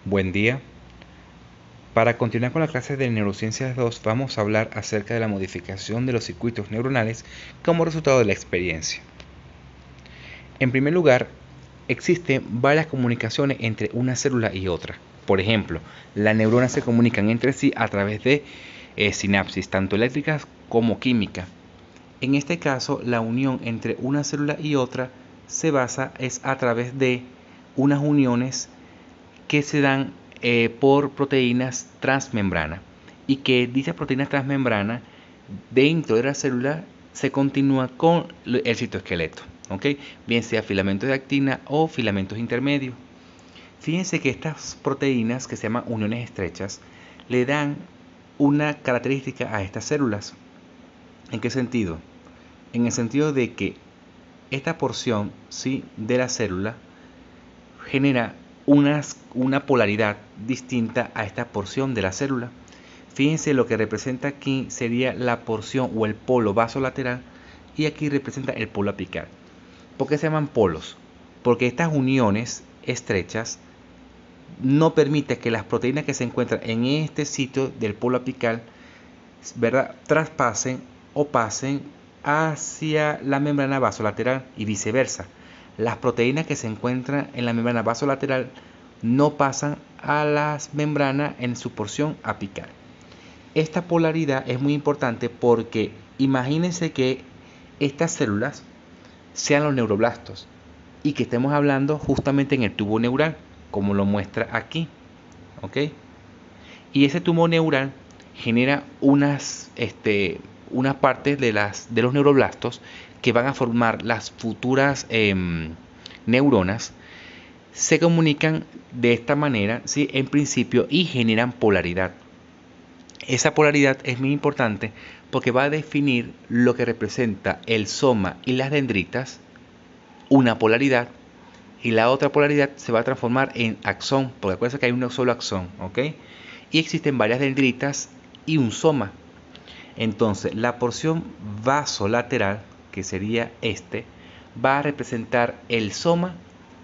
Buen día. Para continuar con la clase de Neurociencias 2, vamos a hablar acerca de la modificación de los circuitos neuronales como resultado de la experiencia. En primer lugar, existen varias comunicaciones entre una célula y otra. Por ejemplo, las neuronas se comunican entre sí a través de sinapsis, tanto eléctricas como químicas. En este caso, la unión entre una célula y otra se basa a través de unas uniones que se dan por proteínas transmembrana y que dichas proteínas transmembrana dentro de la célula se continúa con el citoesqueleto, ¿ok? Bien sea filamentos de actina o filamentos intermedios. Fíjense que estas proteínas que se llaman uniones estrechas le dan una característica a estas células. ¿En qué sentido? En el sentido de que esta porción, ¿sí?, de la célula genera una polaridad distinta a esta porción de la célula. Fíjense, lo que representa aquí sería la porción o el polo basolateral y aquí representa el polo apical. ¿Por qué se llaman polos? Porque estas uniones estrechas no permiten que las proteínas que se encuentran en este sitio del polo apical, ¿verdad?, traspasen o pasen hacia la membrana basolateral y viceversa. Las proteínas que se encuentran en la membrana basolateral no pasan a las membranas en su porción apical. Esta polaridad es muy importante porque imagínense que estas células sean los neuroblastos y que estemos hablando justamente en el tubo neural, como lo muestra aquí, ¿ok? Y ese tubo neural genera unas partes de los neuroblastos que van a formar las futuras neuronas. Se comunican de esta manera, ¿sí?, en principio, y generan polaridad. Esa polaridad es muy importante porque va a definir lo que representa el soma y las dendritas, una polaridad, y la otra polaridad se va a transformar en axón, porque acuérdense que hay un solo axón, ¿ok? Y existen varias dendritas y un soma. Entonces, la porción vasolateral, que sería va a representar el soma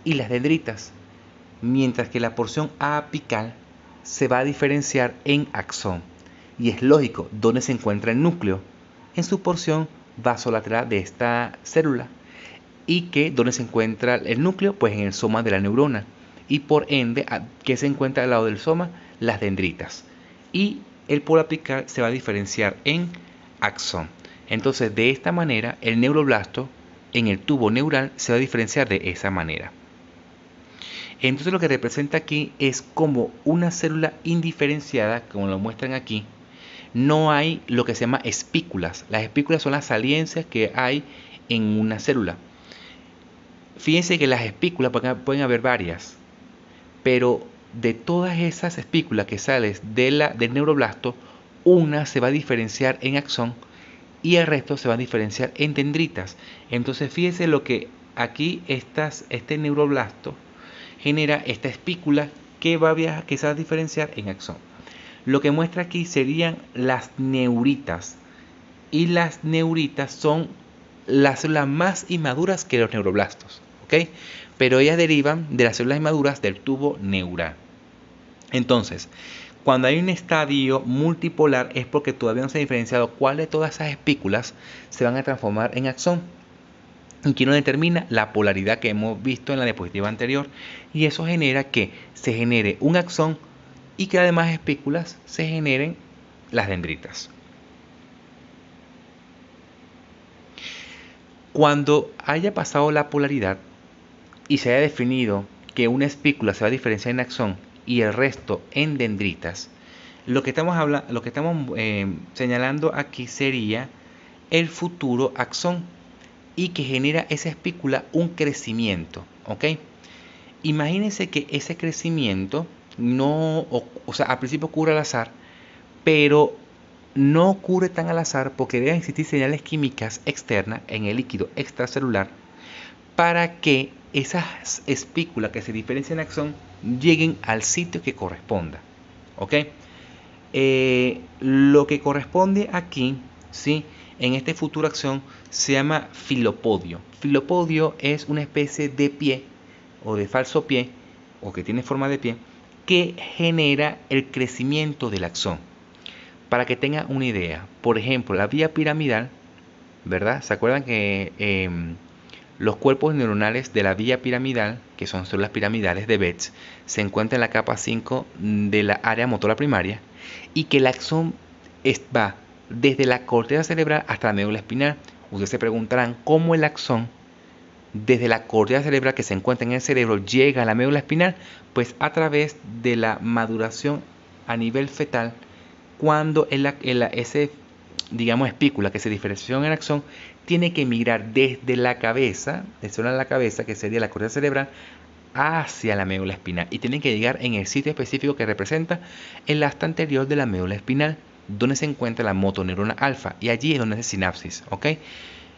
y las dendritas, mientras que la porción apical se va a diferenciar en axón. Y es lógico, ¿dónde se encuentra el núcleo? En su porción vasolateral de esta célula. ¿Y que dónde se encuentra el núcleo? Pues en el soma de la neurona. Y por ende, ¿qué se encuentra al lado del soma? Las dendritas. Y el polo apical se va a diferenciar en axón. Entonces, de esta manera, el neuroblasto en el tubo neural se va a diferenciar de esa manera. Entonces, lo que representa aquí es como una célula indiferenciada, como lo muestran aquí. No hay lo que se llama espículas. Las espículas son las saliencias que hay en una célula. Fíjense que las espículas pueden haber varias, pero de todas esas espículas que salen del neuroblasto, una se va a diferenciar en axón y el resto se va a diferenciar en dendritas. Entonces fíjense lo que aquí este neuroblasto genera esta espícula que se va a diferenciar en axón. Lo que muestra aquí serían las neuritas, y las neuritas son las células más inmaduras que los neuroblastos, ¿ok? Pero ellas derivan de las células inmaduras del tubo neural. Entonces, cuando hay un estadio multipolar es porque todavía no se ha diferenciado cuál de todas esas espículas se van a transformar en axón. Y que no determina la polaridad que hemos visto en la diapositiva anterior. Y eso genera que se genere un axón y que además espículas se generen las dendritas. Cuando haya pasado la polaridad y se haya definido que una espícula se va a diferenciar en axón y el resto en dendritas, lo que estamos señalando aquí sería el futuro axón y que genera esa espícula un crecimiento, ¿ok? Imagínense que ese crecimiento al principio ocurre al azar, pero no ocurre tan al azar porque deben existir señales químicas externas en el líquido extracelular para que esas espículas que se diferencian en axón lleguen al sitio que corresponda, ¿ok? Lo que corresponde aquí, ¿sí?, en este futuro axón se llama filopodio. Filopodio es una especie de pie o de falso pie, o que tiene forma de pie, que genera el crecimiento del axón. Para que tengan una idea, por ejemplo, la vía piramidal, ¿verdad? ¿Se acuerdan que los cuerpos neuronales de la vía piramidal, que son células piramidales de Betz, se encuentran en la capa 5 de la área motora primaria y que el axón va desde la corteza cerebral hasta la médula espinal? Ustedes se preguntarán cómo el axón desde la corteza cerebral que se encuentra en el cerebro llega a la médula espinal. Pues a través de la maduración a nivel fetal, cuando ese, digamos, espícula que se diferenció en el axón tiene que migrar desde la cabeza, de la cabeza, que sería la corteza cerebral, hacia la médula espinal, y tiene que llegar en el sitio específico que representa el asta anterior de la médula espinal, donde se encuentra la motoneurona alfa, y allí es donde hace sinapsis, ¿ok?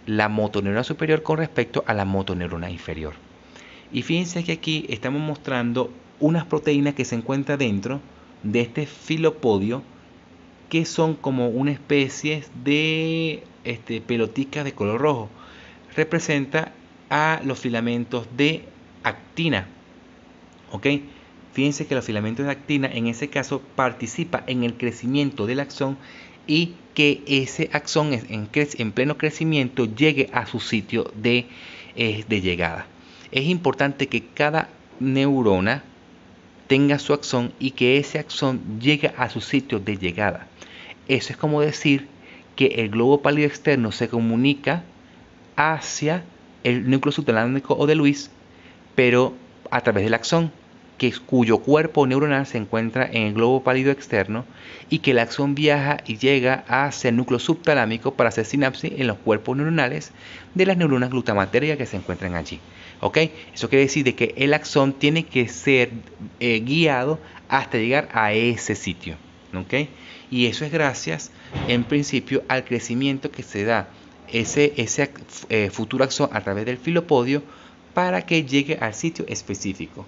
La motoneurona superior con respecto a la motoneurona inferior. Y fíjense que aquí estamos mostrando unas proteínas que se encuentran dentro de este filopodio, que son como una especie de pelotica de color rojo. Representa a los filamentos de actina, ¿ok? Fíjense que los filamentos de actina en ese caso participa en el crecimiento del axón, y que ese axón en pleno crecimiento llegue a su sitio de llegada. Es importante que cada neurona tenga su axón y que ese axón llegue a su sitio de llegada. Eso es como decir que el globo pálido externo se comunica hacia el núcleo subtalámico o de Lewis, pero a través del axón, cuyo cuerpo neuronal se encuentra en el globo pálido externo, y que el axón viaja y llega hacia el núcleo subtalámico para hacer sinapsis en los cuerpos neuronales de las neuronas glutamatéricas que se encuentran allí. ¿Ok? Eso quiere decir de que el axón tiene que ser guiado hasta llegar a ese sitio. ¿Ok? Y eso es gracias, en principio, al crecimiento que se da ese futuro axón a través del filopodio para que llegue al sitio específico.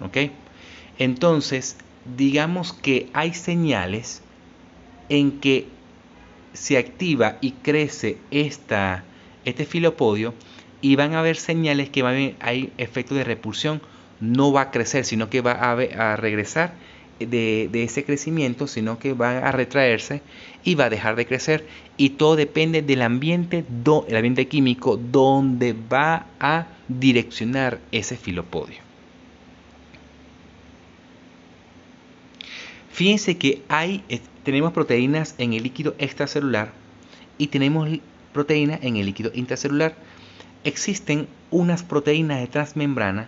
¿Ok? Entonces, digamos que hay señales en que se activa y crece este filopodio, y van a haber señales que hay efectos de repulsión. No va a crecer, sino que va a regresar de ese crecimiento, sino que va a retraerse y va a dejar de crecer. Y todo depende del ambiente, el ambiente químico donde va a direccionar ese filopodio. Fíjense que tenemos proteínas en el líquido extracelular y tenemos proteínas en el líquido intracelular. Existen unas proteínas de transmembrana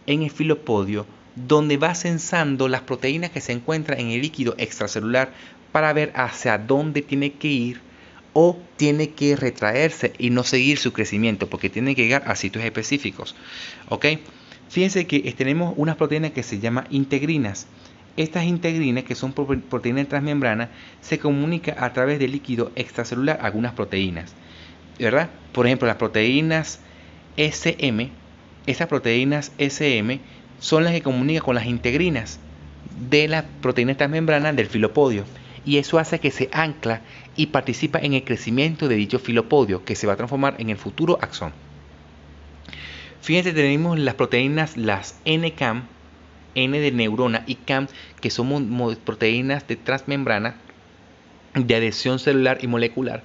en el filopodio donde va censando las proteínas que se encuentran en el líquido extracelular para ver hacia dónde tiene que ir o tiene que retraerse y no seguir su crecimiento, porque tiene que llegar a sitios específicos. ¿Ok? Fíjense que tenemos unas proteínas que se llaman integrinas. Estas integrinas, que son proteínas de transmembrana, se comunican a través del líquido extracelular algunas proteínas, ¿verdad? Por ejemplo, las proteínas SM, esas proteínas SM son las que comunican con las integrinas de las proteínas transmembranas del filopodio, y eso hace que se ancla y participa en el crecimiento de dicho filopodio, que se va a transformar en el futuro axón. Fíjense, tenemos las proteínas, las NCAM, N de neurona, y CAM, que son proteínas de transmembrana de adhesión celular y molecular,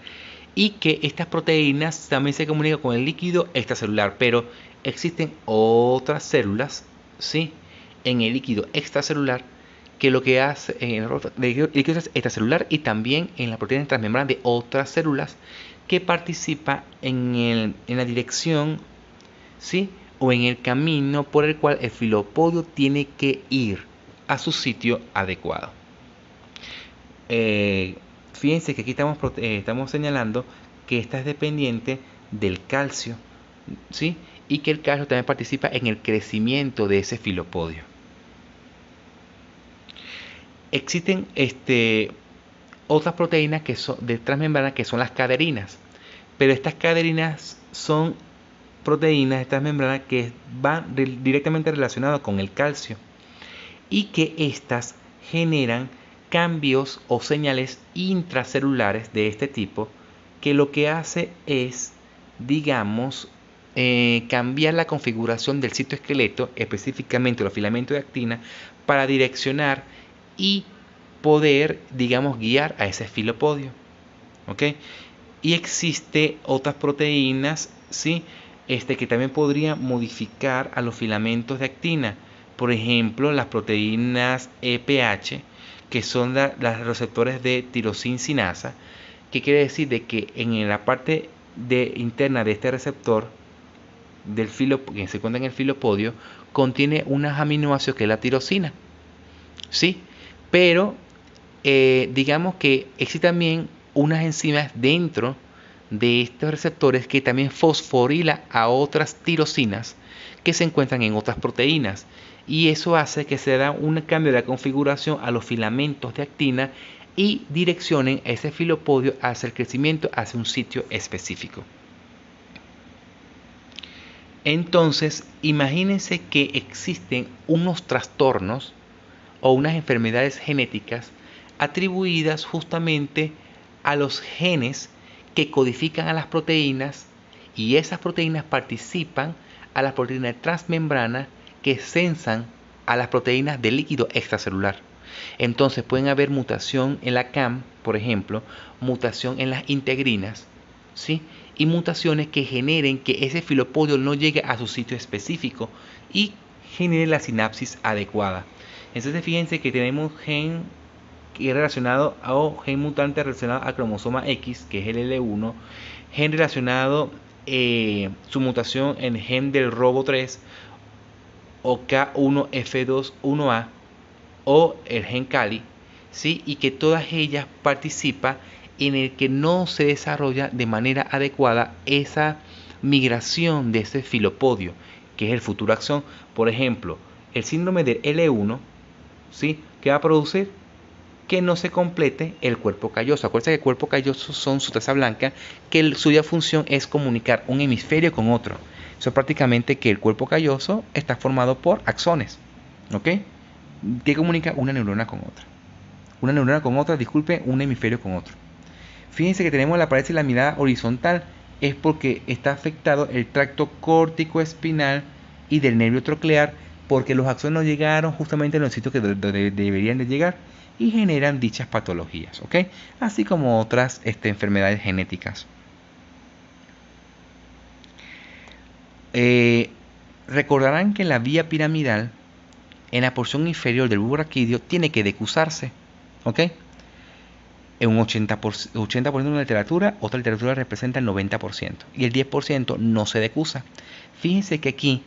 y que estas proteínas también se comunican con el líquido extracelular, pero existen otras células, ¿sí?, en el líquido extracelular, que lo que hace en el líquido extracelular y también en la proteína transmembrana de otras células, que participa en la dirección, ¿sí?, o en el camino por el cual el filopodio tiene que ir a su sitio adecuado. Fíjense que aquí estamos señalando que esta es dependiente del calcio, ¿sí?, y que el calcio también participa en el crecimiento de ese filopodio. Existen otras proteínas que son de transmembrana, que son las caderinas, pero estas caderinas son proteínas de transmembrana que van directamente relacionadas con el calcio, y que estas generan cambios o señales intracelulares de este tipo, que lo que hace es, digamos, cambiar la configuración del citoesqueleto, específicamente los filamentos de actina, para direccionar y poder, digamos, guiar a ese filopodio. ¿Ok? Y existe otras proteínas, ¿sí? Que también podrían modificar a los filamentos de actina. Por ejemplo, las proteínas EPH, que son las receptores de tirosincinasa, que quiere decir de que en la parte interna de este receptor del que se encuentra en el filopodio, contiene unos aminoácidos que es la tirosina, ¿sí? Pero digamos que existen también unas enzimas dentro de estos receptores que también fosforilan a otras tirosinas que se encuentran en otras proteínas, y eso hace que se da un cambio de la configuración a los filamentos de actina y direccionen ese filopodio hacia el crecimiento hacia un sitio específico. Entonces, imagínense que existen unos trastornos o unas enfermedades genéticas atribuidas justamente a los genes que codifican a las proteínas, y esas proteínas participan a las proteínas transmembrana que sensan a las proteínas del líquido extracelular. Entonces pueden haber mutación en la CAM, por ejemplo, mutación en las integrinas, ¿sí? Y mutaciones que generen que ese filopodio no llegue a su sitio específico y genere la sinapsis adecuada. Entonces fíjense que tenemos gen que es relacionado a gen mutante relacionado a cromosoma X, que es el L1, gen relacionado su mutación en gen del robo 3 o K1F21A o el gen Cali, ¿sí? Y que todas ellas participan en el que no se desarrolla de manera adecuada esa migración de ese filopodio, que es el futuro axón. Por ejemplo, el síndrome del L1, ¿sí? ¿Qué va a producir? Que no se complete el cuerpo calloso. Acuérdense que el cuerpo calloso son sustancia blanca, que suya función es comunicar un hemisferio con otro. Eso es prácticamente que el cuerpo calloso está formado por axones, ¿ok? Que comunica una neurona con otra. Una neurona con otra, disculpe, un hemisferio con otro. Fíjense que tenemos la pared y la mirada horizontal, es porque está afectado el tracto córtico-espinal y del nervio troclear, porque los axones no llegaron justamente en los sitios que deberían de llegar y generan dichas patologías, ¿ok? Así como otras enfermedades genéticas. Recordarán que la vía piramidal en la porción inferior del bulbo raquídeo tiene que decusarse, ¿ok? En un 80% de la literatura, otra literatura representa el 90% y el 10% no se decusa. Fíjense que aquí,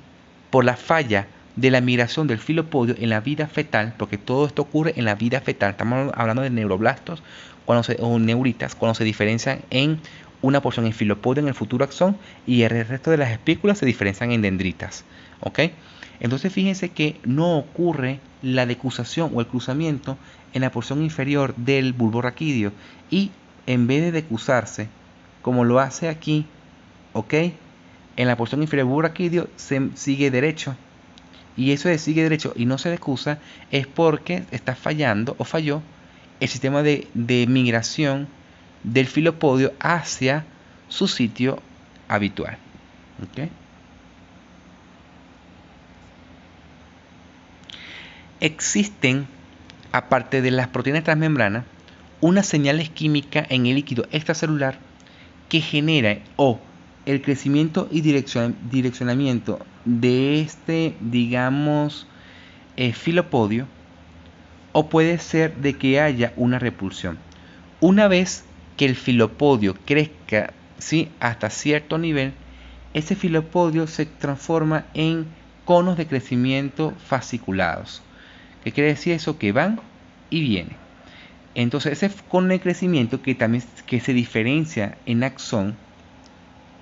por la falla de la migración del filopodio en la vida fetal, porque todo esto ocurre en la vida fetal, estamos hablando de neuroblastos o neuritas, cuando se diferencian en una porción en filopodio en el futuro axón y el resto de las espículas se diferencian en dendritas, ¿ok? Entonces fíjense que no ocurre la decusación o el cruzamiento en la porción inferior del bulbo raquídeo, y en vez de decusarse como lo hace aquí, ¿ok? En la porción inferior del bulbo raquídeo se sigue derecho, y eso de sigue derecho y no se decusa es porque está fallando o falló el sistema de migración del filopodio hacia su sitio habitual, ¿ok? Existen, aparte de las proteínas transmembranas, unas señales químicas en el líquido extracelular que generan el crecimiento y direccionamiento de digamos, filopodio, o puede ser de que haya una repulsión. Una vez que el filopodio crezca, ¿sí?, hasta cierto nivel, ese filopodio se transforma en conos de crecimiento fasciculados. ¿Qué quiere decir eso? Que van y vienen. Entonces ese cono de crecimiento que se diferencia en axón,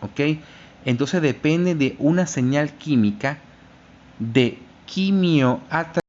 ¿ok? Entonces depende de una señal química de quimioatracción